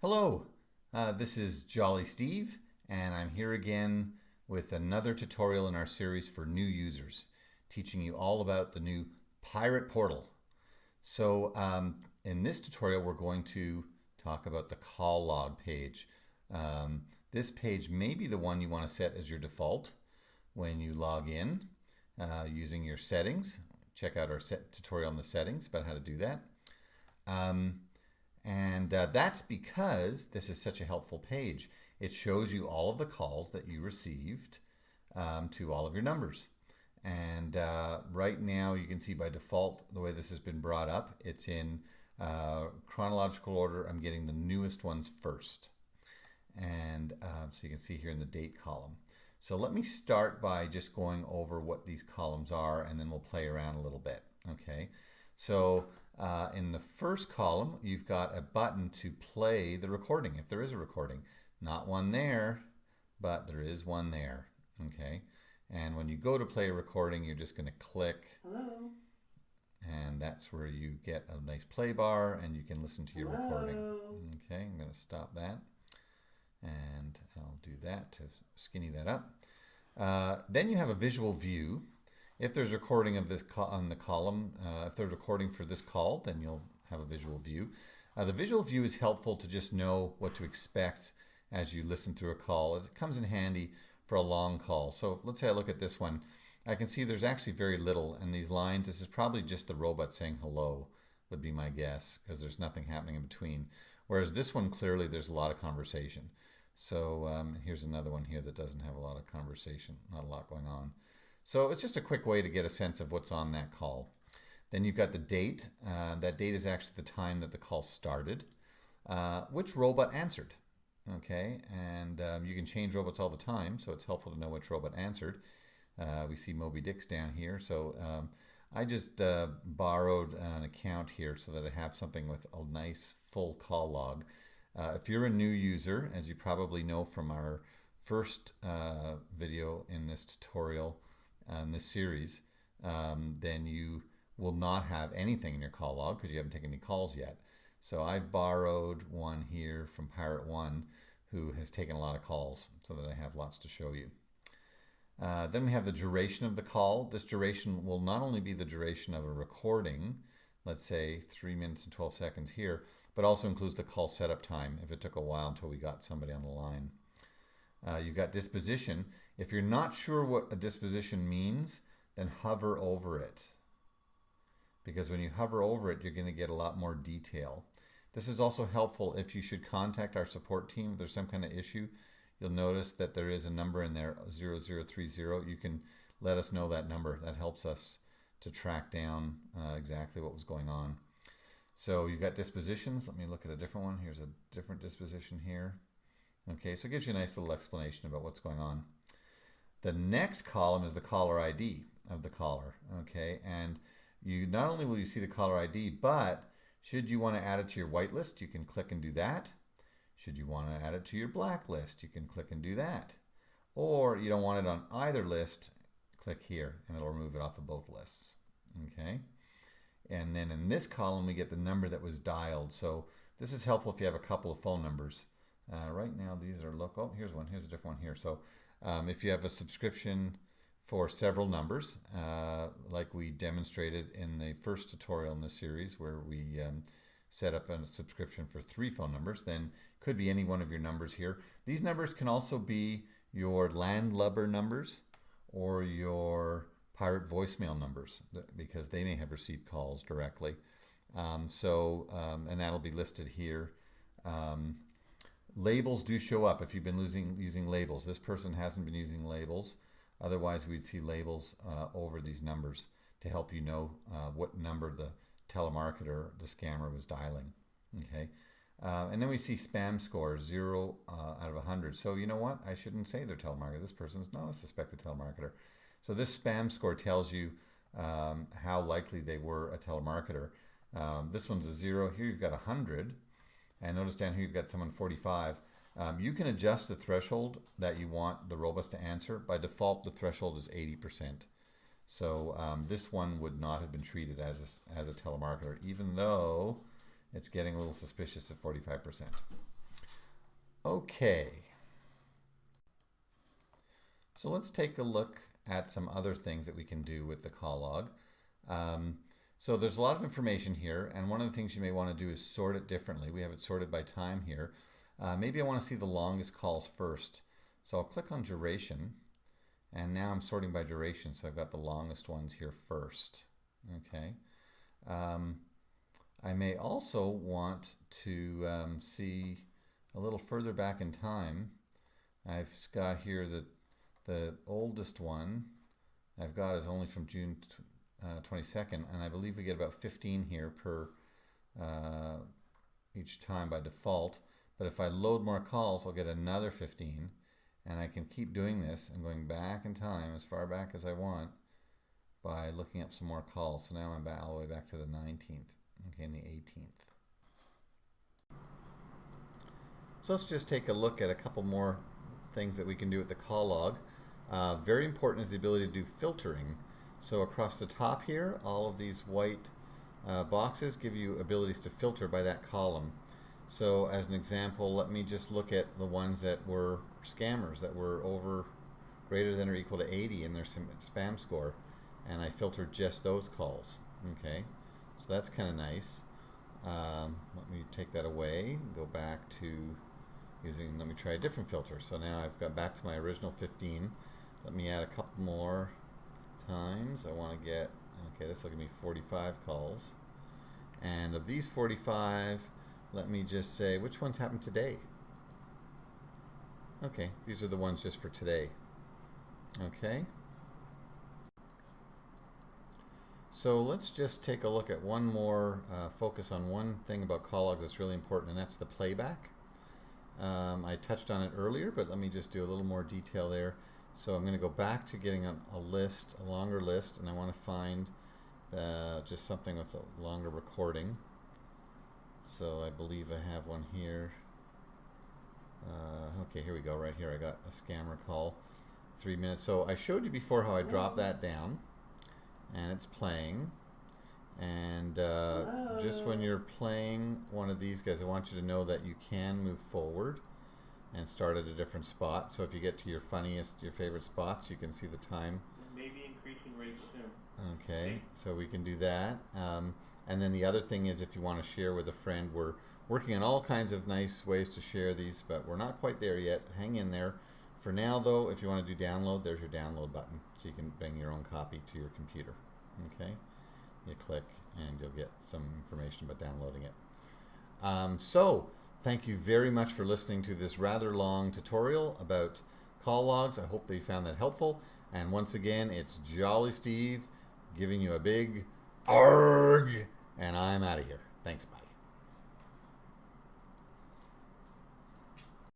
Hello, this is Jolly Steve, and I'm here again with another tutorial in our series for new users, teaching you all about the new Pirate Portal. So in this tutorial, we're going to talk about the call log page. This page may be the one you want to set as your default when you log in using your settings. Check out our tutorial on the settings about how to do that. That's because this is such a helpful page. It shows you all of the calls that you received to all of your numbers. And right now you can see by default the way this has been brought up, it's in chronological order. I'm getting the newest ones first. And so you can see here in the date column. So let me start by just going over what these columns are, and then we'll play around a little bit. Okay, so in the first column, you've got a button to play the recording, if there is a recording. Not one there, but there is one there. Okay, and when you go to play a recording, you're just going to click. Hello. And that's where you get a nice play bar, and you can listen to your recording. Okay, I'm going to stop that. And I'll do that to skinny that up. Then you have a visual view. If there's recording of this on the column, if there's recording for this call, then you'll have a visual view. The visual view is helpful to just know what to expect as you listen through a call. It comes in handy for a long call. So let's say I look at this one. I can see there's actually very little in these lines. This is probably just the robot saying hello, would be my guess, because there's nothing happening in between. Whereas this one, clearly there's a lot of conversation. So here's another one here that doesn't have a lot of conversation, not a lot going on. So it's just a quick way to get a sense of what's on that call. Then you've got the date. That date is actually the time that the call started. Which robot answered? Okay, and you can change robots all the time, so it's helpful to know which robot answered. We see Moby Dick's down here, so I just borrowed an account here so that I have something with a nice full call log. If you're a new user, as you probably know from our first video in this tutorial, in this series, then you will not have anything in your call log because you haven't taken any calls yet. So I've borrowed one here from Pirate One, who has taken a lot of calls, so that I have lots to show you. Then we have the duration of the call. This duration will not only be the duration of a recording, let's say 3 minutes and 12 seconds here, but also includes the call setup time if it took a while until we got somebody on the line. You've got disposition. If you're not sure what a disposition means, then hover over it. Because when you hover over it, you're going to get a lot more detail. This is also helpful if you should contact our support team if there's some kind of issue. You'll notice that there is a number in there, 0030. You can let us know that number. That helps us to track down exactly what was going on. So you've got dispositions. Let me look at a different one. Here's a different disposition here. Okay, so it gives you a nice little explanation about what's going on. The next column is the caller ID of the caller. Okay, and you not only will you see the caller ID, but should you want to add it to your whitelist, you can click and do that. Should you want to add it to your blacklist, you can click and do that. Or you don't want it on either list, click here and it'll remove it off of both lists. Okay. And then in this column, we get the number that was dialed. So this is helpful if you have a couple of phone numbers. Right now, these are local. Here's one. Here's a different one here. So if you have a subscription for several numbers, like we demonstrated in the first tutorial in this series where we set up a subscription for 3 phone numbers, then could be any one of your numbers here. These numbers can also be your landlubber numbers or your pirate voicemail numbers, because they may have received calls directly. And that'll be listed here. Labels do show up if you've been using labels. This person hasn't been using labels. Otherwise, we'd see labels over these numbers to help you know what number the telemarketer, the scammer, was dialing. Okay, and then we see spam score 0 out of 100. So you know what? I shouldn't say they're telemarketer. This person's not a suspected telemarketer. So this spam score tells you how likely they were a telemarketer. This one's a 0. Here you've got 100. And notice down here you've got someone 45. You can adjust the threshold that you want the robots to answer. By default, the threshold is 80%. So this one would not have been treated as a telemarketer, even though it's getting a little suspicious at 45%. Okay. So let's take a look at some other things that we can do with the call log. So there's a lot of information here, and one of the things you may want to do is sort it differently. We have it sorted by time here. Maybe I want to see the longest calls first. So I'll click on duration, and now I'm sorting by duration, so I've got the longest ones here first. Okay. I may also want to see a little further back in time. I've got here that the oldest one I've got is only from June 22nd, and I believe we get about 15 here per each time by default. But if I load more calls, I'll get another 15, and I can keep doing this and going back in time as far back as I want by looking up some more calls. So now I'm back all the way back to the 19th, okay, and the 18th. So let's just take a look at a couple more things that we can do with the call log. Very important is the ability to do filtering. So across the top here, all of these white boxes give you abilities to filter by that column. So as an example, let me just look at the ones that were scammers, that were over greater than or equal to 80 in their spam score, and I filtered just those calls. Okay, so that's kind of nice. Let me take that away, go back to let me try a different filter. So now I've got back to my original 15. Let me add a couple more times. I want to get, okay, this will give me 45 calls. And of these 45, let me just say, which ones happened today? Okay, these are the ones just for today. Okay. So let's just take a look at one more, focus on one thing about call logs that's really important, and that's the playback. I touched on it earlier, but let me just do a little more detail there. So I'm going to go back to getting a list, a longer list, and I want to find just something with a longer recording. So I believe I have one here. Okay, here we go, right here. I got a scammer call, 3 minutes. So I showed you before how I dropped that down, and it's playing. And just when you're playing one of these guys, I want you to know that you can move forward and start at a different spot. So if you get to your funniest, your favorite spots, you can see the time. Maybe increasing rates soon. Okay, so we can do that. And then the other thing is, if you want to share with a friend, we're working on all kinds of nice ways to share these, but we're not quite there yet. Hang in there. For now, though, if you want to do download, there's your download button, so you can bring your own copy to your computer. Okay. You click and you'll get some information about downloading it. So thank you very much for listening to this rather long tutorial about call logs. I hope that you found that helpful. And once again, it's Jolly Steve giving you a big ARG, and I'm out of here. Thanks, bye.